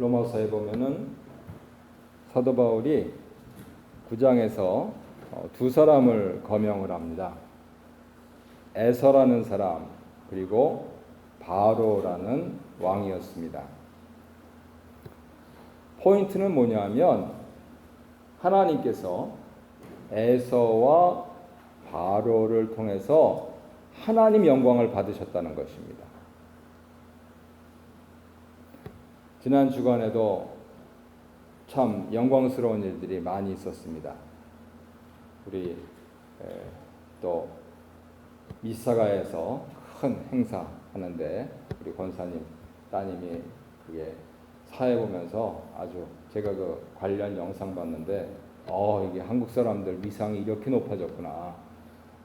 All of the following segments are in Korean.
로마서에 보면은 사도 바울이 9장에서 두 사람을 거명을 합니다. 에서라는 사람, 그리고 바로라는 왕이었습니다. 포인트는 뭐냐면 하나님께서 에서와 바로를 통해서 하나님 영광을 받으셨다는 것입니다. 지난 주간에도 참 영광스러운 일들이 많이 있었습니다. 우리 또 미사가에서 큰 행사 하는데 우리 권사님 따님이 그게 사회 보면서 아주 제가 그 관련 영상 봤는데 이게 한국 사람들 위상이 이렇게 높아졌구나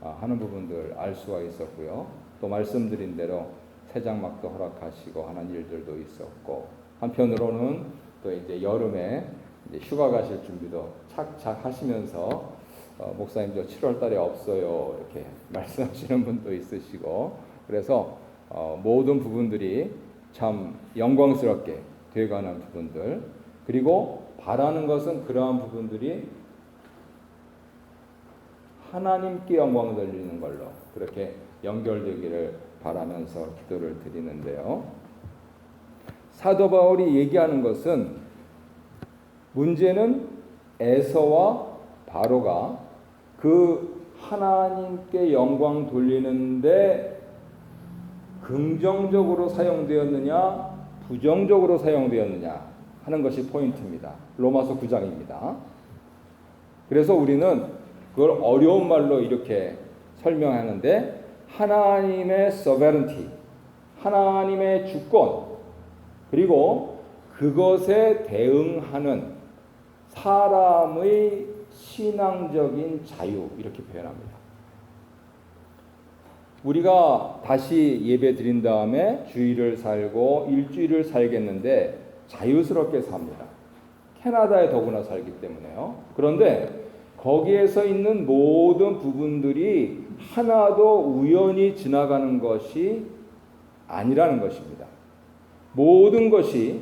하는 부분들 알 수가 있었고요. 또 말씀드린 대로 새장막도 허락하시고 하는 일들도 있었고, 한편으로는 또 이제 여름에 이제 휴가 가실 준비도 착착 하시면서 목사님 저 7월 달에 없어요 이렇게 말씀하시는 분도 있으시고, 그래서 모든 부분들이 참 영광스럽게 되어가는 부분들, 그리고 바라는 것은 그러한 부분들이 하나님께 영광을 돌리는 걸로 그렇게 연결되기를 바라면서 기도를 드리는데요. 사도 바울이 얘기하는 것은 문제는 에서와 바로가 그 하나님께 영광 돌리는데 긍정적으로 사용되었느냐 부정적으로 사용되었느냐 하는 것이 포인트입니다. 로마서 9장입니다. 그래서 우리는 그걸 어려운 말로 이렇게 설명하는데 하나님의 sovereignty, 하나님의 주권, 그리고 그것에 대응하는 사람의 신앙적인 자유, 이렇게 표현합니다. 우리가 다시 예배 드린 다음에 주일을 살고 일주일을 살겠는데 자유스럽게 삽니다. 캐나다에 더구나 살기 때문에요. 그런데 거기에서 있는 모든 부분들이 하나도 우연히 지나가는 것이 아니라는 것입니다. 모든 것이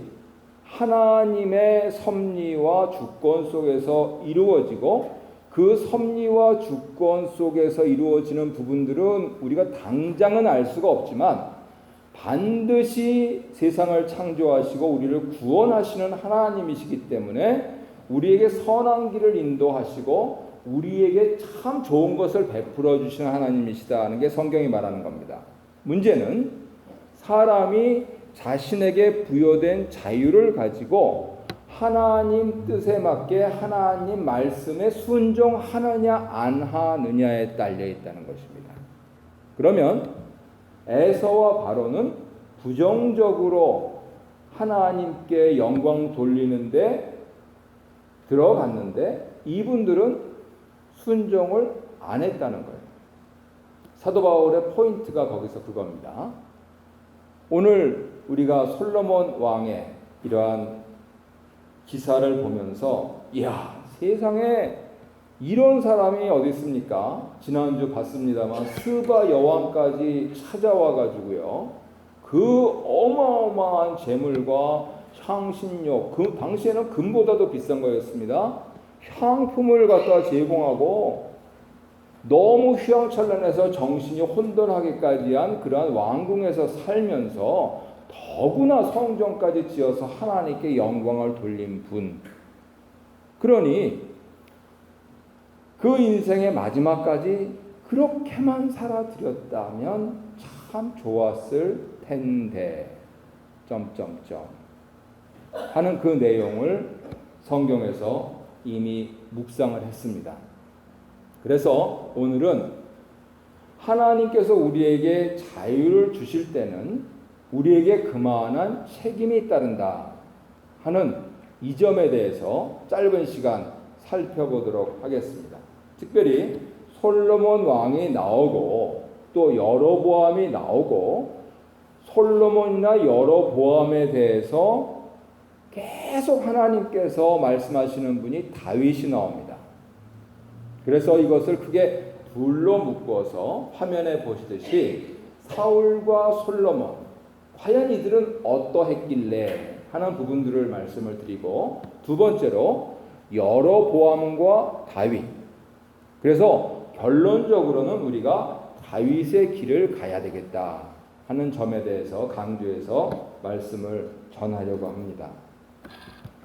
하나님의 섭리와 주권 속에서 이루어지고, 그 섭리와 주권 속에서 이루어지는 부분들은 우리가 당장은 알 수가 없지만 반드시 세상을 창조하시고 우리를 구원하시는 하나님이시기 때문에 우리에게 선한 길을 인도하시고 우리에게 참 좋은 것을 베풀어 주시는 하나님이시다는 게 성경이 말하는 겁니다. 문제는 사람이 자신에게 부여된 자유를 가지고 하나님 뜻에 맞게 하나님 말씀에 순종하느냐 안 하느냐에 딸려 있다는 것입니다. 그러면 에서와 바로는 부정적으로 하나님께 영광 돌리는데 들어갔는데 이분들은 순종을 안 했다는 거예요. 사도 바울의 포인트가 거기서 그겁니다. 오늘 우리가 솔로몬 왕의 이러한 기사를 보면서 이야, 세상에 이런 사람이 어디 있습니까? 지난주 봤습니다만 스바 여왕까지 찾아와 가지고요, 그 어마어마한 재물과 향신료, 그 당시에는 금보다도 비싼 거였습니다. 향품을 갖다 제공하고 너무 휘황찬란해서 정신이 혼돈하기까지 한 그러한 왕궁에서 살면서 더구나 성전까지 지어서 하나님께 영광을 돌린 분. 그러니 그 인생의 마지막까지 그렇게만 살아드렸다면 참 좋았을 텐데 하는 그 내용을 성경에서 이미 묵상을 했습니다. 그래서 오늘은 하나님께서 우리에게 자유를 주실 때는 우리에게 그만한 책임이 따른다 하는 이 점에 대해서 짧은 시간 살펴보도록 하겠습니다. 특별히 솔로몬 왕이 나오고 또 여로보암이 나오고 솔로몬이나 여로보암에 대해서 계속 하나님께서 말씀하시는 분이 다윗이 나옵니다. 그래서 이것을 크게 둘로 묶어서 화면에 보시듯이 사울과 솔로몬, 과연 이들은 어떠했길래 하는 부분들을 말씀을 드리고, 두 번째로 여로보암과 다윗. 그래서 결론적으로는 우리가 다윗의 길을 가야 되겠다 하는 점에 대해서 강조해서 말씀을 전하려고 합니다.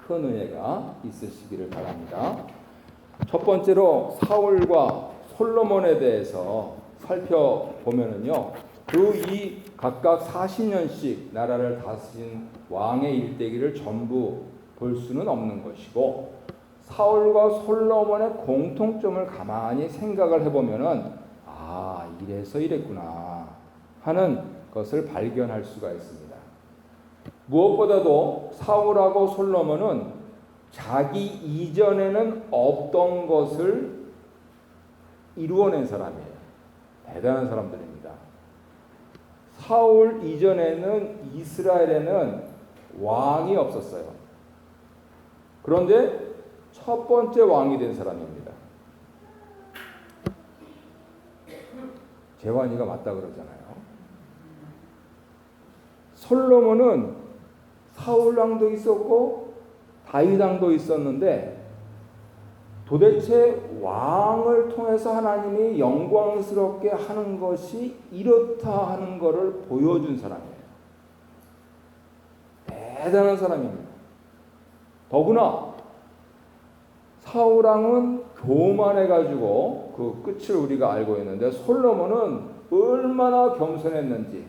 큰 은혜가 있으시기를 바랍니다. 첫 번째로 사울과 솔로몬에 대해서 살펴보면은요, 그 이 각각 40년씩 나라를 다스린 왕의 일대기를 전부 볼 수는 없는 것이고, 사울과 솔로몬의 공통점을 가만히 생각을 해보면은 이래서 이랬구나 하는 것을 발견할 수가 있습니다. 무엇보다도 사울하고 솔로몬은 자기 이전에는 없던 것을 이루어낸 사람이에요. 대단한 사람들입니다. 사울 이전에는 이스라엘에는 왕이 없었어요. 그런데 첫 번째 왕이 된 사람입니다. 재환이가 맞다 그러잖아요. 솔로몬은 사울 왕도 있었고 다윗 왕도 있었는데, 도대체 왕을 통해서 하나님이 영광스럽게 하는 것이 이렇다 하는 것을 보여준 사람이에요. 대단한 사람입니다. 더구나 사울 왕은 교만해가지고 그 끝을 우리가 알고 있는데, 솔로몬은 얼마나 겸손했는지,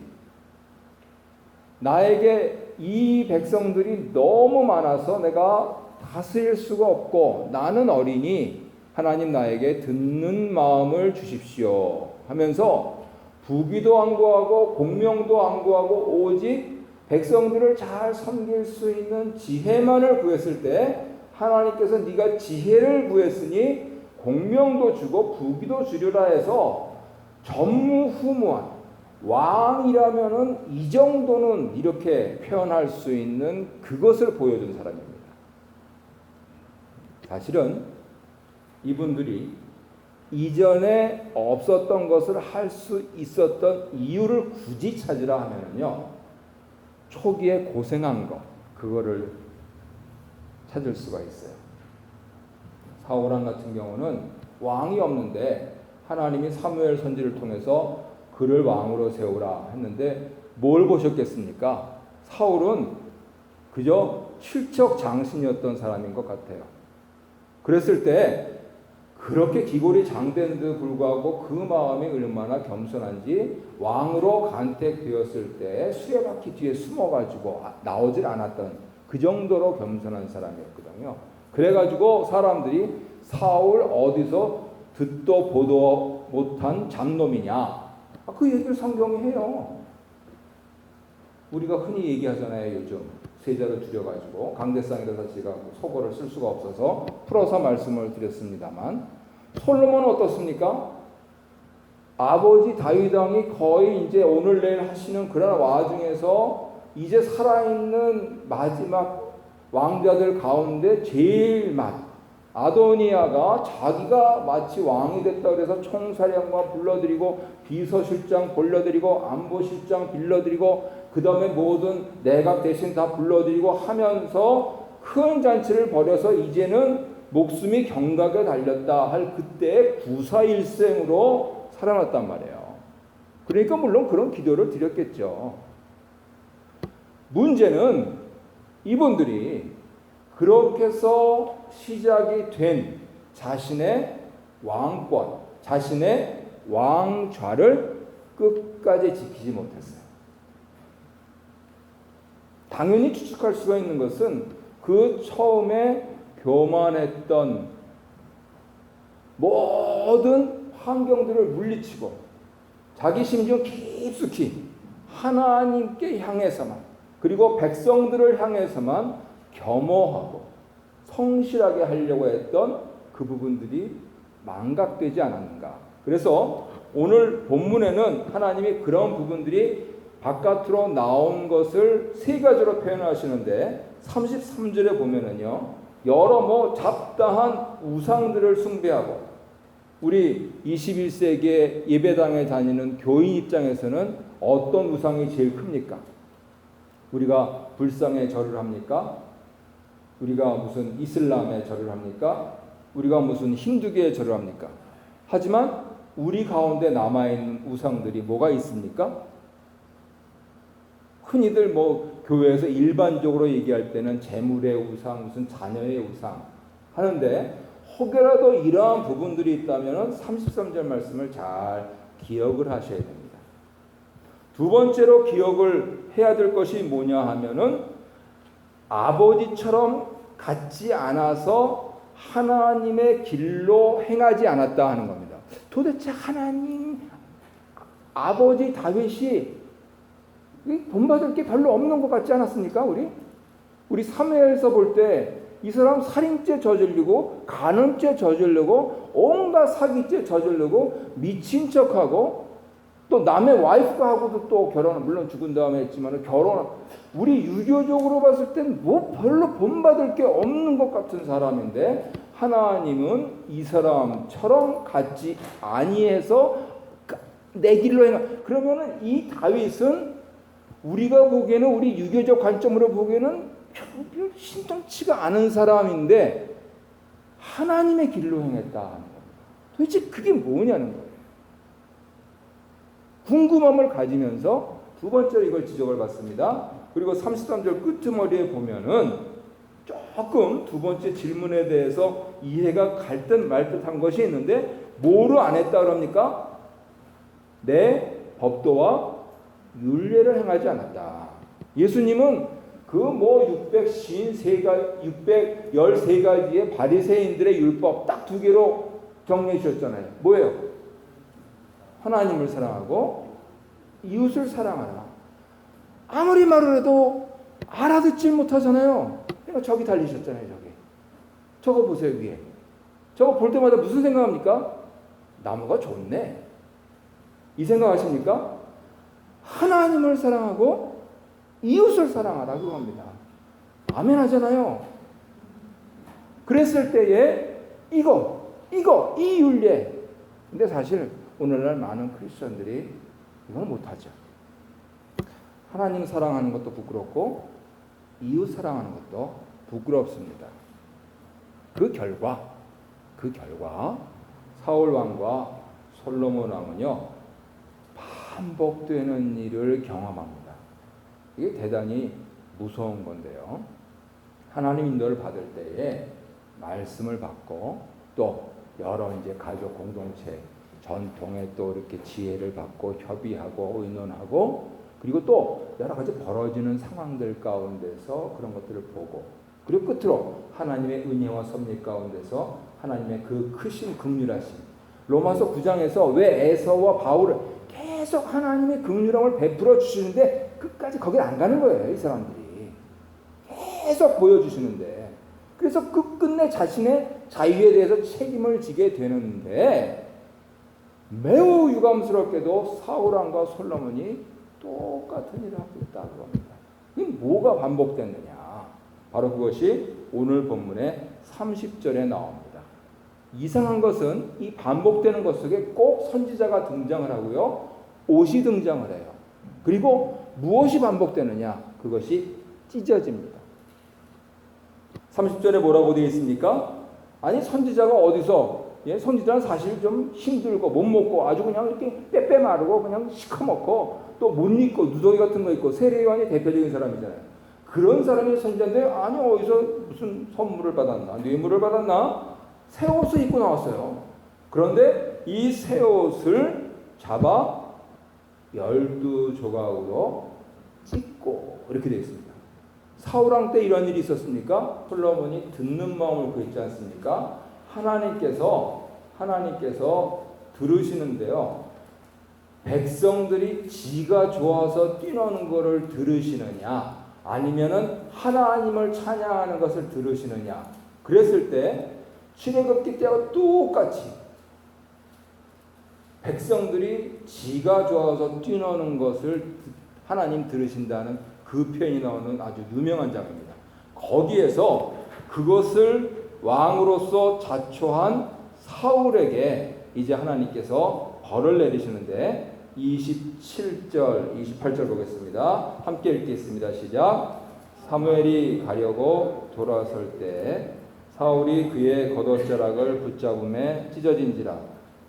나에게 이 백성들이 너무 많아서 내가 다스릴 수가 없고 나는 어리니 하나님 나에게 듣는 마음을 주십시오 하면서 부귀도 안 구하고 공명도 안 구하고 오직 백성들을 잘 섬길 수 있는 지혜만을 구했을 때, 하나님께서 네가 지혜를 구했으니 공명도 주고 부귀도 주리라 해서 전무후무한 왕이라면은 이 정도는 이렇게 표현할 수 있는 그것을 보여준 사람입니다. 사실은 이분들이 이전에 없었던 것을 할 수 있었던 이유를 굳이 찾으라 하면요, 초기에 고생한 거, 그거를 찾을 수가 있어요. 사울왕 같은 경우는 왕이 없는데 하나님이 사무엘 선지를 통해서 그를 왕으로 세우라 했는데 뭘 보셨겠습니까? 사울은 그저 칠척장신이었던 사람인 것 같아요. 그랬을 때 그렇게 기골이 장된데도 불구하고 그 마음이 얼마나 겸손한지, 왕으로 간택되었을 때 수레바퀴 뒤에 숨어가지고 나오질 않았던 그 정도로 겸손한 사람이었거든요. 그래가지고 사람들이 사울 어디서 듣도 보도 못한 잡놈이냐, 그 얘기를 성경이 해요. 우리가 흔히 얘기하잖아요. 요즘 세자를 줄여가지고 강대상에서 제가 속어를 쓸 수가 없어서 풀어서 말씀을 드렸습니다만, 솔로몬은 어떻습니까? 아버지 다윗 왕이 거의 이제 오늘 내일 하시는 그런 와중에서 이제 살아있는 마지막 왕자들 가운데 제일 아도니아가 자기가 마치 왕이 됐다 그래서 총사령관 불러들이고 비서실장 불러들이고 안보실장 불러들이고 그 다음에 모든 내각 대신 다 불러들이고 하면서 큰 잔치를 벌여서 이제는 목숨이 경각에 달렸다 할 그때의 구사일생으로 살아났단 말이에요. 그러니까 물론 그런 기도를 드렸겠죠. 문제는 이분들이 그렇게 해서 시작이 된 자신의 왕권, 자신의 왕좌를 끝까지 지키지 못했어요. 당연히 추측할 수가 있는 것은 그 처음에 교만했던 모든 환경들을 물리치고 자기 심지어 깊숙이 하나님께 향해서만, 그리고 백성들을 향해서만 겸허하고 성실하게 하려고 했던 그 부분들이 망각되지 않았는가. 그래서 오늘 본문에는 하나님이 그런 부분들이 바깥으로 나온 것을 세 가지로 표현하시는데, 33절에 보면은요, 여러 잡다한 우상들을 숭배하고, 우리 21세기에 예배당에 다니는 교인 입장에서는 어떤 우상이 제일 큽니까? 우리가 불상에 절을 합니까? 우리가 무슨 이슬람에 절을 합니까? 우리가 무슨 힌두교에 절을 합니까? 하지만 우리 가운데 남아있는 우상들이 뭐가 있습니까? 흔히들 뭐 교회에서 일반적으로 얘기할 때는 재물의 우상, 무슨 자녀의 우상 하는데 혹여라도 이러한 부분들이 있다면 33절 말씀을 잘 기억을 하셔야 됩니다. 두 번째로 기억을 해야 될 것이 뭐냐 하면은 아버지처럼 같지 않아서 하나님의 길로 행하지 않았다 하는 겁니다. 도대체 하나님 아버지 다윗이 본받을 게 별로 없는 것 같지 않았습니까? 우리 사무엘서 볼 때 이 사람 살인죄 저지르고 간음죄 저지르고 온갖 사기죄 저지르고 미친 척하고 또 남의 와이프하고도 또 결혼을 물론 죽은 다음에 했지만 결혼 우리 유교적으로 봤을 땐 뭐 별로 본받을 게 없는 것 같은 사람인데 하나님은 이 사람처럼 같지 아니해서 내 길로 행하. 그러면은 이 다윗은 우리가 보기에는 우리 유교적 관점으로 보기에는 별 신통치가 않은 사람인데 하나님의 길로 행했다 하는 겁니다. 도대체 그게 뭐냐는 거예요. 궁금함을 가지면서 두 번째로 이걸 지적을 받습니다. 그리고 33절 끄트머리에 보면은 조금 두 번째 질문에 대해서 이해가 갈 듯 말 듯한 것이 있는데 뭐로 안 했다 그럽니까? 내 법도와 율례를 행하지 않았다. 예수님은 그 뭐 613가지의 바리새인들의 율법 딱 두 개로 정리해 주셨잖아요. 뭐예요? 하나님을 사랑하고 이웃을 사랑하라. 아무리 말을 해도 알아듣질 못하잖아요. 그러니까 저기 달리셨잖아요. 저거 보세요. 위에. 저거 볼 때마다 무슨 생각합니까? 나무가 좋네. 이 생각하십니까? 하나님을 사랑하고 이웃을 사랑하라 그겁니다. 아멘 하잖아요. 그랬을 때에 이 율례. 근데 사실 오늘날 많은 크리스천들이 이걸 못하죠. 하나님 사랑하는 것도 부끄럽고 이웃 사랑하는 것도 부끄럽습니다. 그 결과 사울 왕과 솔로몬 왕은요 반복되는 일을 경험합니다. 이게 대단히 무서운 건데요. 하나님 인도를 받을 때에 말씀을 받고 또 여러 이제 가족 공동체 전통에 또 이렇게 지혜를 받고 협의하고 의논하고 그리고 또 여러 가지 벌어지는 상황들 가운데서 그런 것들을 보고 그리고 끝으로 하나님의 은혜와 섭리 가운데서 하나님의 그 크신 긍휼하심 로마서 9장에서 왜 에서와 바울을 계속 하나님의 긍휼함을 베풀어 주시는데 끝까지 거길 안 가는 거예요. 이 사람들이 계속 보여주시는데 그래서 끝끝내 자신의 자유에 대해서 책임을 지게 되는데 매우 유감스럽게도 사울왕과 솔로몬이 똑같은 일을 하고 있다고 합니다. 이 뭐가 반복됐느냐? 바로 그것이 오늘 본문의 30절에 나옵니다. 이상한 것은 이 반복되는 것 속에 꼭 선지자가 등장을 하고요. 옷이 등장을 해요. 그리고 무엇이 반복되느냐? 그것이 찢어집니다. 30절에 뭐라고 되어 있습니까? 아니 선지자가 어디서 선지자는 사실 좀 힘들고 못 먹고 아주 그냥 이렇게 빼빼 마르고 그냥 시커멓고 또 못 입고 누더기 같은 거 입고 세례요한이 대표적인 사람이잖아요. 그런 사람이 선지자인데 아니 어디서 무슨 선물을 받았나 뇌물을 받았나 새 옷을 입고 나왔어요. 그런데 이 새 옷을 잡아 12조각으로 찢고 이렇게 되어 있습니다. 사울왕 때 이런 일이 있었습니까? 솔로몬이 듣는 마음을 구했지 않습니까? 하나님께서 들으시는데요. 백성들이 지가 좋아서 뛰노는 것을 들으시느냐 아니면은 하나님을 찬양하는 것을 들으시느냐 그랬을 때 출애굽기 때와 똑같이 백성들이 지가 좋아서 뛰노는 것을 하나님 들으신다는 그 표현이 나오는 아주 유명한 장입니다. 거기에서 그것을 왕으로서 자초한 사울에게 이제 하나님께서 벌을 내리시는데 27절, 28절 보겠습니다. 함께 읽겠습니다. 시작. 사무엘이 가려고 돌아설 때 사울이 그의 겉옷자락을 붙잡음에 찢어진지라.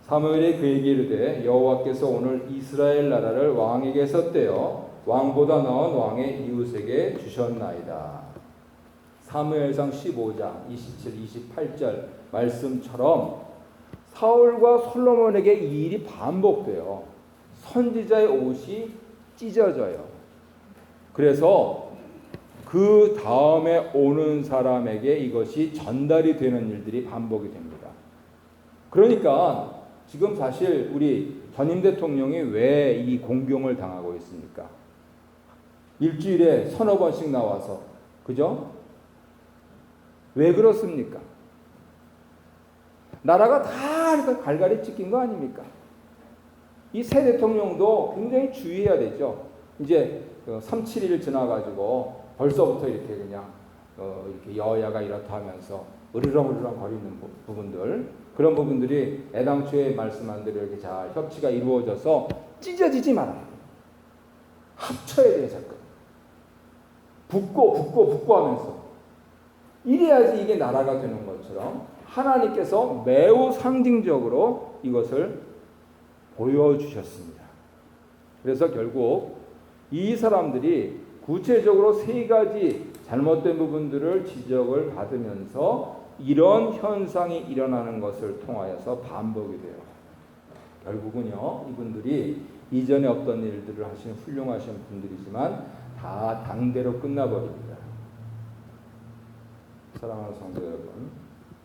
사무엘이 그에게 이르되 여호와께서 오늘 이스라엘 나라를 왕에게 썼대요 왕보다 나은 왕의 이웃에게 주셨나이다. 사무엘상 15장 27, 28절 말씀처럼 사울과 솔로몬에게 이 일이 반복돼요. 선지자의 옷이 찢어져요. 그래서 그 다음에 오는 사람에게 이것이 전달이 되는 일들이 반복이 됩니다. 그러니까 지금 사실 우리 전임 대통령이 왜 이 공경을 당하고 있습니까? 일주일에 서너 번씩 나와서, 그죠? 왜 그렇습니까? 나라가 다 갈갈이 찢긴 거 아닙니까? 이 새 대통령도 굉장히 주의해야 되죠. 이제 3-7일 지나가지고 벌써부터 이렇게 그냥 이렇게 여야가 이렇다 하면서 으르렁으르렁 거리는 부분들, 그런 부분들이 애당초에 말씀한 대로 이렇게 잘 협치가 이루어져서 찢어지지 말아야 돼요. 합쳐야 돼요, 자꾸. 붙고 하면서. 이래야지 이게 나라가 되는 것처럼 하나님께서 매우 상징적으로 이것을 보여주셨습니다. 그래서 결국 이 사람들이 구체적으로 세 가지 잘못된 부분들을 지적을 받으면서 이런 현상이 일어나는 것을 통하여서 반복이 돼요. 결국은요, 이분들이 이전에 없던 일들을 하신 훌륭하신 분들이지만 다 당대로 끝나버립니다. 사랑하는 성도 여러분,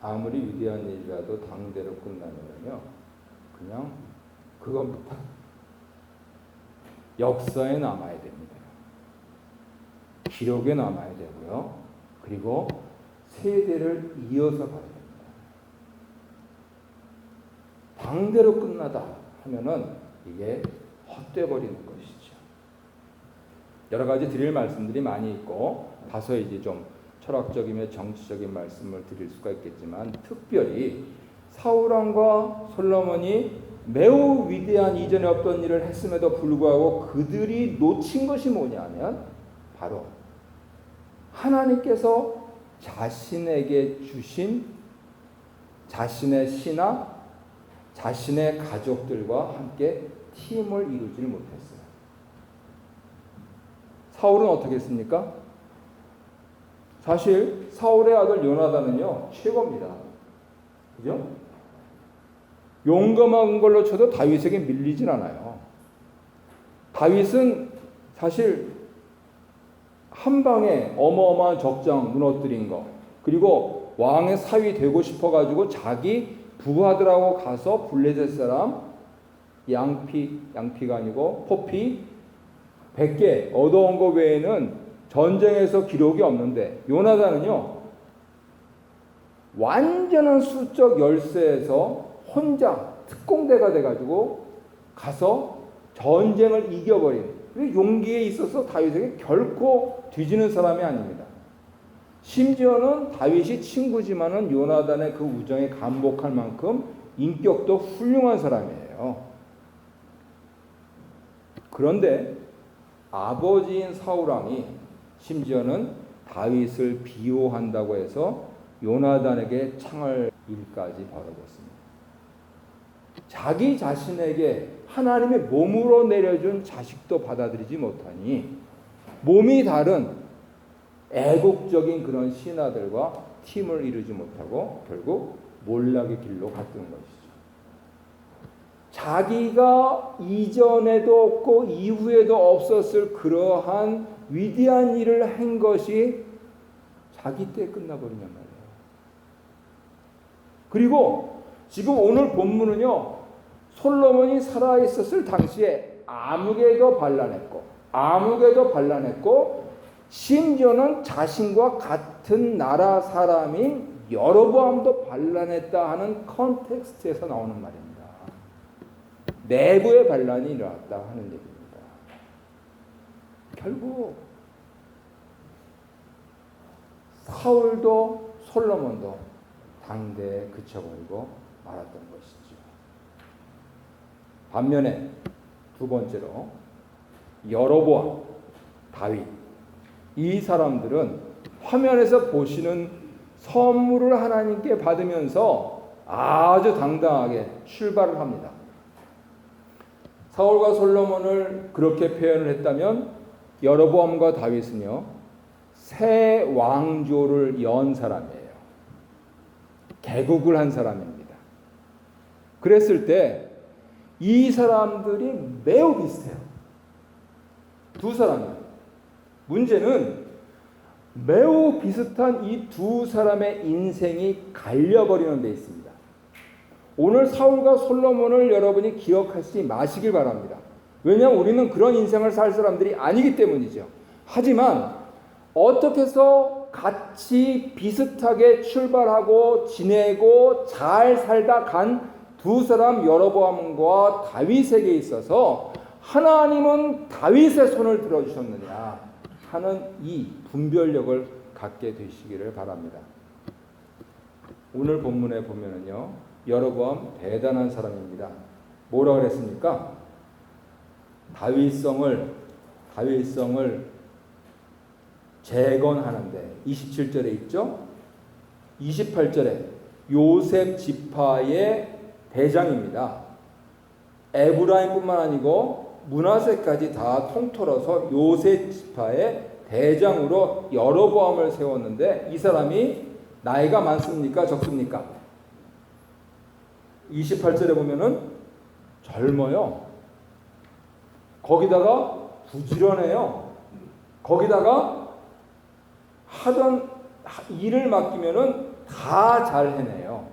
아무리 위대한 일이라도 당대로 끝나면요, 그냥 그겁니다. 역사에 남아야 됩니다. 기록에 남아야 되고요. 그리고 세대를 이어서 가야 됩니다. 당대로 끝나다 하면은 이게 헛돼 버리는 것이죠. 여러 가지 드릴 말씀들이 많이 있고 다소 이제 좀 철학적이며 정치적인 말씀을 드릴 수가 있겠지만, 특별히 사울왕과 솔로몬이 매우 위대한 이전에 없던 일을 했음에도 불구하고 그들이 놓친 것이 뭐냐면 바로 하나님께서 자신에게 주신 자신의 신하, 자신의 가족들과 함께 팀을 이루지 못했어요. 사울은 어떻게 했습니까? 사실 사울의 아들 요나단은요, 최고입니다. 그죠? 용감한 걸로 쳐도 다윗에게 밀리진 않아요. 다윗은 사실 한 방에 어마어마한 적장 무너뜨린 거, 그리고 왕의 사위 되고 싶어가지고 자기 부하들하고 가서 블레셋 사람 양피가 아니고 포피 100개 얻어온 거 외에는 전쟁에서 기록이 없는데, 요나단은요 완전한 수적 열세에서 혼자 특공대가 돼가지고 가서 전쟁을 이겨버린, 용기에 있어서 다윗에게 결코 뒤지는 사람이 아닙니다. 심지어는 다윗이 친구지만은 요나단의 그 우정에 감복할 만큼 인격도 훌륭한 사람이에요. 그런데 아버지인 사울왕이 심지어는 다윗을 비호한다고 해서 요나단에게 창할 일까지 벌어졌습니다. 자기 자신에게 하나님이 몸으로 내려준 자식도 받아들이지 못하니 몸이 다른 애국적인 그런 신하들과 팀을 이루지 못하고 결국 몰락의 길로 갔던 것이죠. 자기가 이전에도 없고 이후에도 없었을 그러한 위대한 일을 한 것이 자기 때 끝나버리냔 말이에요. 그리고 지금 오늘 본문은요, 솔로몬이 살아있었을 당시에 아무개도 반란했고 심지어는 자신과 같은 나라 사람인 여로보암도 반란했다 하는 컨텍스트에서 나오는 말입니다. 내부의 반란이 일어났다 하는 얘기입니다. 결국 사울도 솔로몬도 당대에 그쳐버리고 말았던 것이죠. 반면에 두 번째로 여로보암, 다윗. 이 사람들은 화면에서 보시는 선물을 하나님께 받으면서 아주 당당하게 출발을 합니다. 사울과 솔로몬을 그렇게 표현을 했다면 여로보암과 다윗은요, 새 왕조를 연 사람이에요. 개국을 한 사람입니다. 그랬을 때 이 사람들이 매우 비슷해요. 두 사람이요. 문제는 매우 비슷한 이 두 사람의 인생이 갈려버리는 데 있습니다. 오늘 사울과 솔로몬을 여러분이 기억하지 마시길 바랍니다. 왜냐하면 우리는 그런 인생을 살 사람들이 아니기 때문이죠. 하지만 어떻게 해서 같이 비슷하게 출발하고 지내고 잘 살다 간 두 사람 여로보암과 다윗에게 있어서 하나님은 다윗의 손을 들어주셨느냐 하는 이 분별력을 갖게 되시기를 바랍니다. 오늘 본문에 보면은요, 여로보암 대단한 사람입니다. 뭐라 그랬습니까? 다윗성을 재건하는데 27절에 있죠. 28절에 요셉 지파의 대장입니다. 에브라임뿐만 아니고 므낫세까지 다 통틀어서 요셉 지파의 대장으로 여로보암을 세웠는데 이 사람이 나이가 많습니까? 적습니까? 28절에 보면은 젊어요. 거기다가 부지런해요. 거기다가 하던 일을 맡기면은 다 잘 해내요.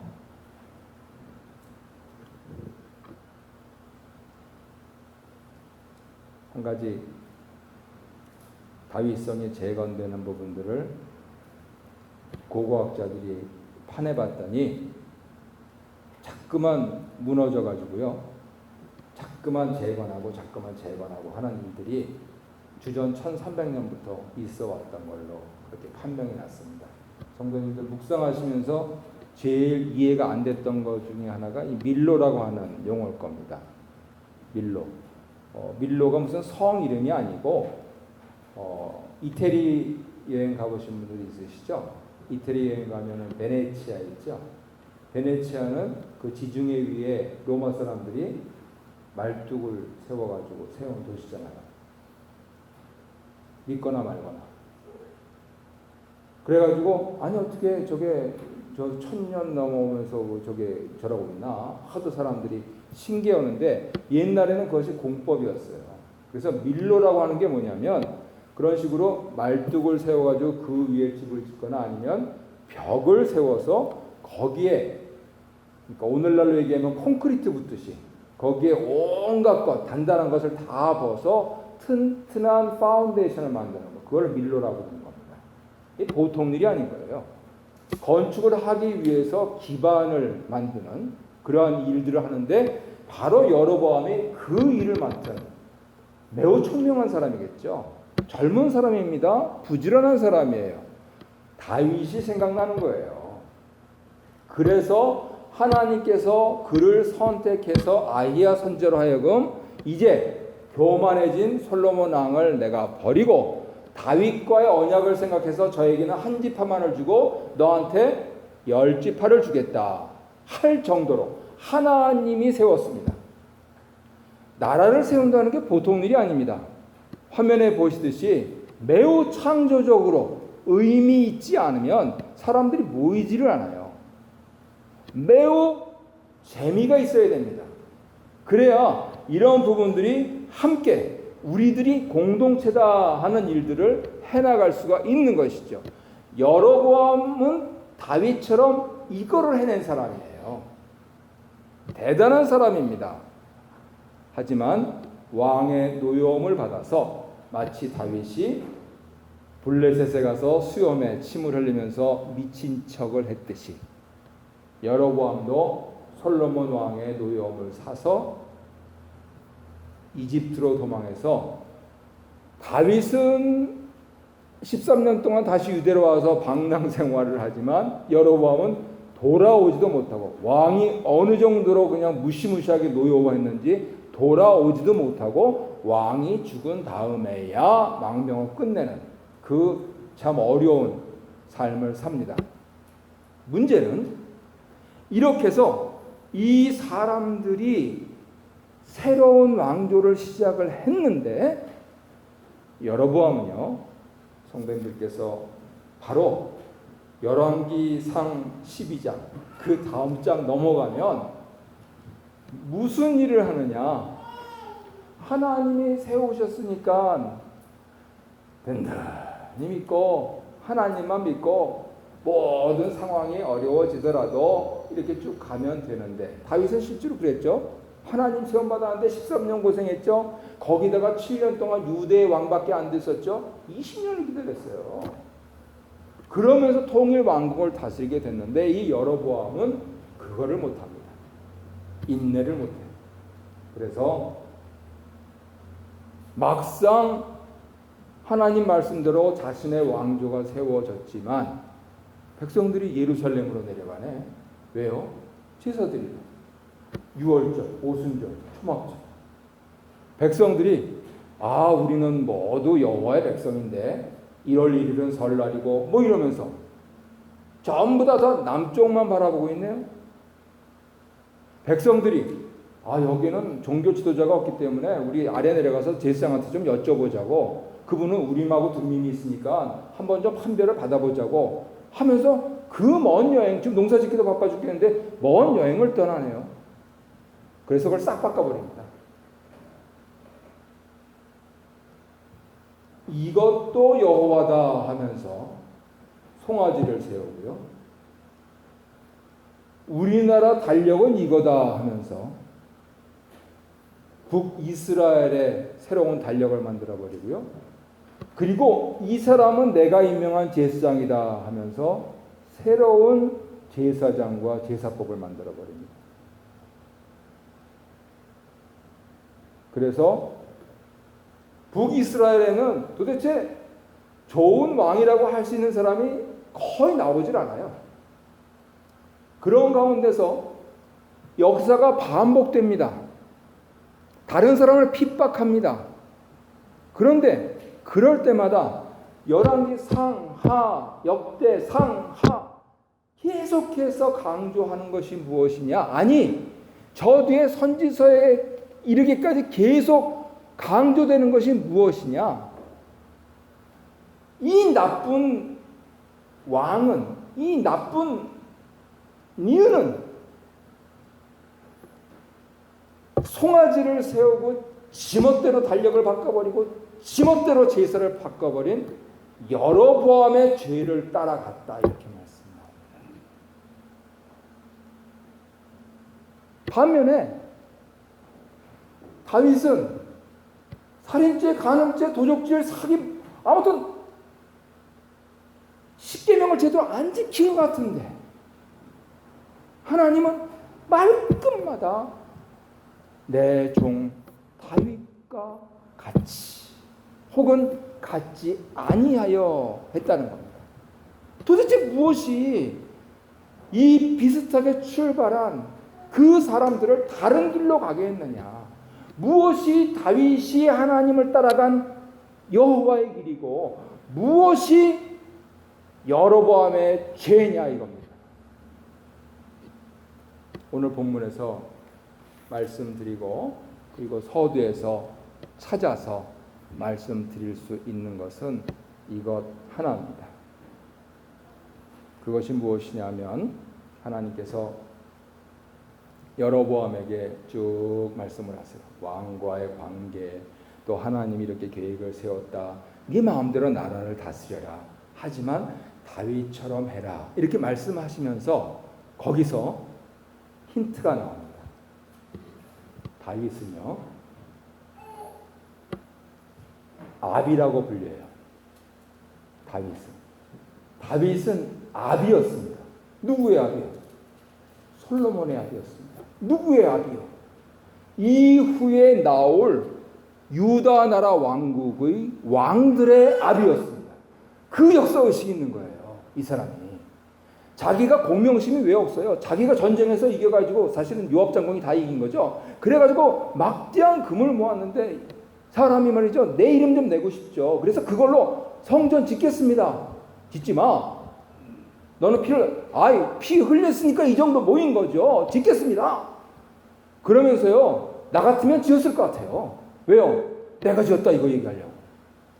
한 가지 다윗성이 재건되는 부분들을 고고학자들이 파내봤더니 자꾸만 무너져 가지고요, 자꾸만 재건하고 하는 일들이 주전 1300년부터 있어 왔던 걸로 그렇게 판명이 났습니다. 성도님들 묵상하시면서 제일 이해가 안 됐던 것 중에 하나가 이 밀로라고 하는 용어일 겁니다. 밀로. 밀로가 무슨 성 이름이 아니고 이태리 여행 가보신 분들이 있으시죠? 이태리 여행 가면은 베네치아 있죠? 베네치아는 그 지중해 위에 로마 사람들이 말뚝을 세워가지고 세운 도시잖아요. 믿거나 말거나. 그래가지고 아니 어떻게 저게 저 1000년 넘어오면서 저게 저러고 있나 하도 사람들이 신기해하는데 옛날에는 그것이 공법이었어요. 그래서 밀로라고 하는 게 뭐냐면 그런 식으로 말뚝을 세워가지고 그 위에 집을 짓거나 아니면 벽을 세워서 거기에, 그러니까 오늘날로 얘기하면 콘크리트 붙듯이 거기에 온갖 것, 단단한 것을 다 벗어 튼튼한 파운데이션을 만드는 거, 그걸 밀로라고 하는 겁니다. 이게 보통 일이 아닌 거예요. 건축을 하기 위해서 기반을 만드는 그러한 일들을 하는데 바로 여로보암이 그 일을 맡은 매우 총명한 사람이겠죠. 젊은 사람입니다. 부지런한 사람이에요. 다윗이 생각나는 거예요. 그래서 하나님께서 그를 선택해서 아히야 선지자로 하여금 이제 교만해진 솔로몬 왕을 내가 버리고 다윗과의 언약을 생각해서 저에게는 한 지파만을 주고 너한테 10지파를 주겠다 할 정도로 하나님이 세웠습니다. 나라를 세운다는 게 보통 일이 아닙니다. 화면에 보시듯이 매우 창조적으로 의미 있지 않으면 사람들이 모이지를 않아요. 매우 재미가 있어야 됩니다. 그래야 이런 부분들이 함께 우리들이 공동체다 하는 일들을 해나갈 수가 있는 것이죠. 여로보암은 다윗처럼 이거를 해낸 사람이에요. 대단한 사람입니다. 하지만 왕의 노여움을 받아서 마치 다윗이 블레셋에 가서 수염에 침을 흘리면서 미친 척을 했듯이 여로보암도 솔로몬 왕의 노여움을 사서 이집트로 도망해서 다윗은 13년 동안 다시 유대로 와서 방랑 생활을 하지만 여로보암은 돌아오지도 못하고 왕이 어느 정도로 그냥 무시무시하게 노여워했는지 돌아오지도 못하고 왕이 죽은 다음에야 망명을 끝내는 그 참 어려운 삶을 삽니다. 문제는 이렇게 해서 이 사람들이 새로운 왕조를 시작을 했는데 여로보암은요, 성도님들께서 바로 열왕기상 12장 그 다음 장 넘어가면 무슨 일을 하느냐, 하나님이 세우셨으니까 든든히 믿고 하나님만 믿고 모든 상황이 어려워지더라도 이렇게 쭉 가면 되는데, 다윗은 실제로 그랬죠. 하나님 시험 받았는데 13년 고생했죠. 거기다가 7년 동안 유대의 왕밖에 안 됐었죠. 20년을 기다렸어요. 그러면서 통일 왕국을 다스리게 됐는데 이 여로보암은 그거를 못합니다. 인내를 못해요. 그래서 막상 하나님 말씀대로 자신의 왕조가 세워졌지만 백성들이 예루살렘으로 내려가네. 왜요? 제사드리러. 유월절, 오순절, 초막절. 백성들이 우리는 모두 여호와의 백성인데 1월 1일은 설날이고 뭐 이러면서 전부 다 남쪽만 바라보고 있네요. 백성들이 여기는 종교 지도자가 없기 때문에 우리 아래 내려가서 제사장한테 좀 여쭤보자고, 그분은 우리하고 둔민이 있으니까 한번 좀 판별을 받아보자고 하면서 그 먼 여행, 지금 농사 짓기도 바빠 죽겠는데 먼 여행을 떠나네요. 그래서 그걸 싹 바꿔버립니다. 이것도 여호와다 하면서 송아지를 세우고요. 우리나라 달력은 이거다 하면서 북이스라엘의 새로운 달력을 만들어버리고요. 그리고 이 사람은 내가 임명한 제사장이다 하면서 새로운 제사장과 제사법을 만들어버립니다. 그래서 북이스라엘에는 도대체 좋은 왕이라고 할 수 있는 사람이 거의 나오질 않아요. 그런 가운데서 역사가 반복됩니다. 다른 사람을 핍박합니다. 그런데 그럴 때마다 열왕기 상하, 역대 상하 계속해서 강조하는 것이 무엇이냐? 아니, 저 뒤에 선지서에 이르기까지 계속 강조되는 것이 무엇이냐? 이 나쁜 왕은, 이 나쁜 이유는 송아지를 세우고 지멋대로 달력을 바꿔버리고 지멋대로 제사를 바꿔버린 여로보암의 죄를 따라갔다, 이렇게 말씀합니다. 반면에 다윗은 살인죄, 간음죄, 도적질, 사기, 아무튼 십계명을 제대로 안 지킨 것 같은데 하나님은 말끝마다 내 종 다윗과 같이 혹은 같지 아니하여 했다는 겁니다. 도대체 무엇이 이 비슷하게 출발한 그 사람들을 다른 길로 가게 했느냐? 무엇이 다윗이 하나님을 따라간 여호와의 길이고 무엇이 여로보암의 죄냐, 이겁니다. 오늘 본문에서 말씀드리고 그리고 서두에서 찾아서 말씀드릴 수 있는 것은 이것 하나입니다. 그것이 무엇이냐면 하나님께서 여로보암에게 쭉 말씀을 하세요. 왕과의 관계, 또 하나님이 이렇게 계획을 세웠다. 네 마음대로 나라를 다스려라. 하지만 다윗처럼 해라. 이렇게 말씀하시면서 거기서 힌트가 나옵니다. 다윗은요, 아비라고 불려요. 다윗은 아비였습니다. 누구의 아비요? 솔로몬의 아비였습니다. 누구의 아비요? 이후에 나올 유다 나라 왕국의 왕들의 아비였습니다. 그 역사의식이 있는 거예요, 이 사람이. 자기가 공명심이 왜 없어요? 자기가 전쟁에서 이겨가지고 사실은 요압장군이 다 이긴 거죠. 그래가지고 막대한 금을 모았는데 사람이 말이죠. 내 이름 좀 내고 싶죠. 그래서 그걸로 성전 짓겠습니다. 짓지 마. 너는 피 흘렸으니까 이 정도 모인 거죠. 짓겠습니다. 그러면서요. 나 같으면 지었을 것 같아요. 왜요? 내가 지었다 이거 얘기하려고.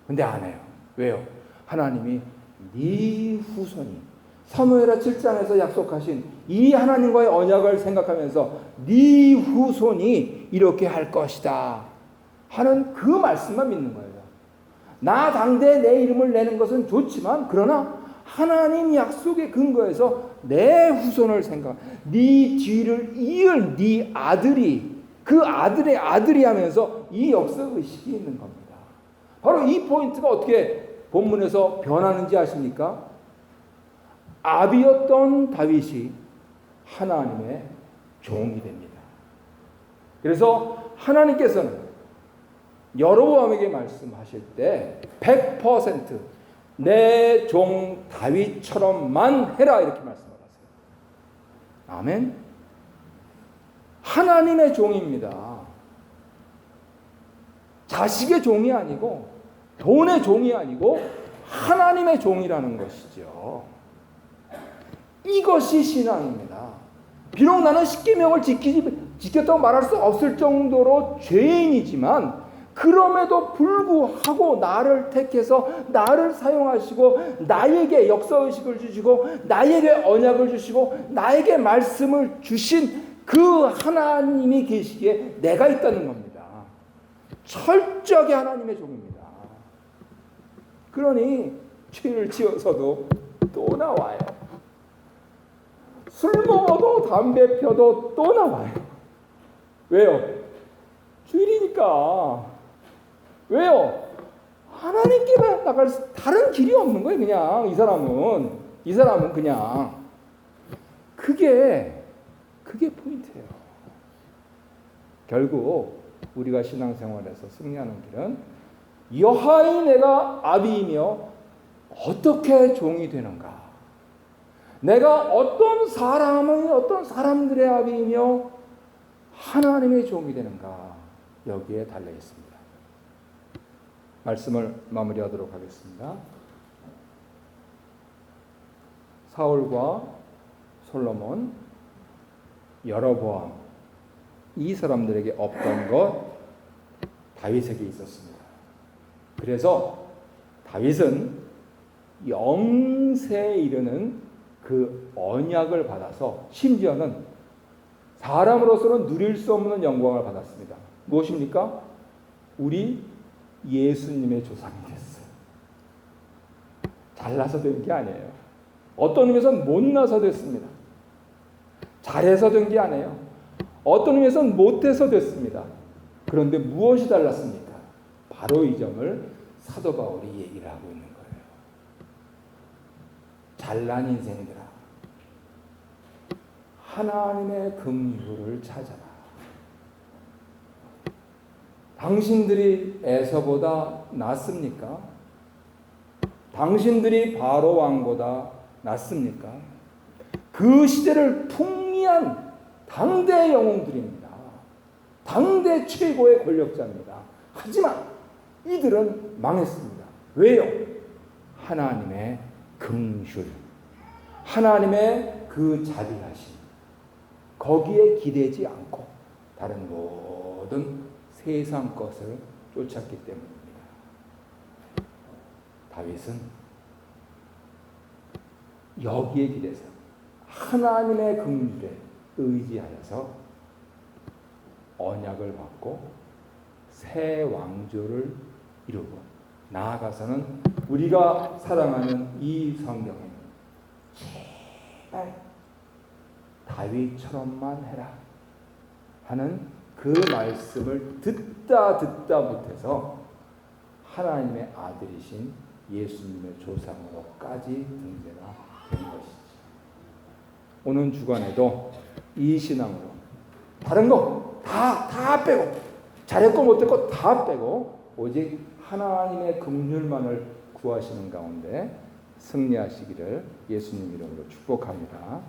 근데 안 해요. 왜요? 하나님이 네 후손이 사무엘하 7장에서 약속하신 이 하나님과의 언약을 생각하면서 네 후손이 이렇게 할 것이다 하는 그 말씀만 믿는 거예요. 나 당대에 내 이름을 내는 것은 좋지만 그러나 하나님 약속의 근거에서 내 후손을 생각, 네 뒤를 이을 네 아들이 그 아들의 아들이 하면서 이 역사의식이 있는 겁니다. 바로 이 포인트가 어떻게 본문에서 변하는지 아십니까? 아비였던 다윗이 하나님의 종이 됩니다. 그래서 하나님께서는 여로보암에게 말씀하실 때 100% 내 종 다윗처럼만 해라 이렇게 말씀하세요. 아멘. 하나님의 종입니다. 자식의 종이 아니고 돈의 종이 아니고 하나님의 종이라는 것이죠. 이것이 신앙입니다. 비록 나는 십계명을 지켰다고 말할 수 없을 정도로 죄인이지만 그럼에도 불구하고 나를 택해서 나를 사용하시고 나에게 역사의식을 주시고 나에게 언약을 주시고 나에게 말씀을 주신 그 하나님이 계시기에 내가 있다는 겁니다. 철저하게 하나님의 종입니다. 그러니 죄를 지어서도 또 나와요. 술 먹어도 담배 펴도 또 나와요. 왜요? 주일이니까. 왜요? 하나님께 나갈 다른 길이 없는 거예요. 그냥 이 사람은 그냥 그게 포인트예요. 결국 우리가 신앙생활에서 승리하는 길은 여하이 내가 아비이며 어떻게 종이 되는가? 내가 어떤 사람들의 아비이며 하나님의 종이 되는가? 여기에 달려 있습니다. 말씀을 마무리하도록 하겠습니다. 사울과 솔로몬, 여로보암 이 사람들에게 없던 것 다윗에게 있었습니다. 그래서 다윗은 영세에 이르는 그 언약을 받아서 심지어는 사람으로서는 누릴 수 없는 영광을 받았습니다. 무엇입니까? 우리 예수님의 조상이 됐어요. 잘나서 된 게 아니에요. 어떤 의미에서는 못나서 됐습니다. 잘해서 된 게 아니에요. 어떤 의미에서는 못해서 됐습니다. 그런데 무엇이 달랐습니까? 바로 이 점을 사도 바울이 얘기를 하고 있는 거예요. 잘난 인생들아, 하나님의 긍휼을 찾아라. 당신들이 에서보다 낫습니까? 당신들이 바로 왕보다 낫습니까? 그 시대를 풍미한 당대 영웅들입니다. 당대 최고의 권력자입니다. 하지만 이들은 망했습니다. 왜요? 하나님의 긍휼, 하나님의 그 자비하심, 거기에 기대지 않고 다른 모든 세상 것을 쫓았기 때문입니다. 다윗은 여기에 기대서 하나님의 긍휼에 의지하여서 언약을 받고 새 왕조를 이루고 나아가서는 우리가 사랑하는 이 성경에 제발 다윗처럼만 해라 하는 그 말씀을 듣다 못해서 하나님의 아들이신 예수님의 조상으로까지 등재가 된 것이죠. 오는 주간에도 이 신앙으로 다른 거 다 빼고 잘했고 못했고 다 빼고 오직 하나님의 긍휼만을 구하시는 가운데 승리하시기를 예수님 이름으로 축복합니다.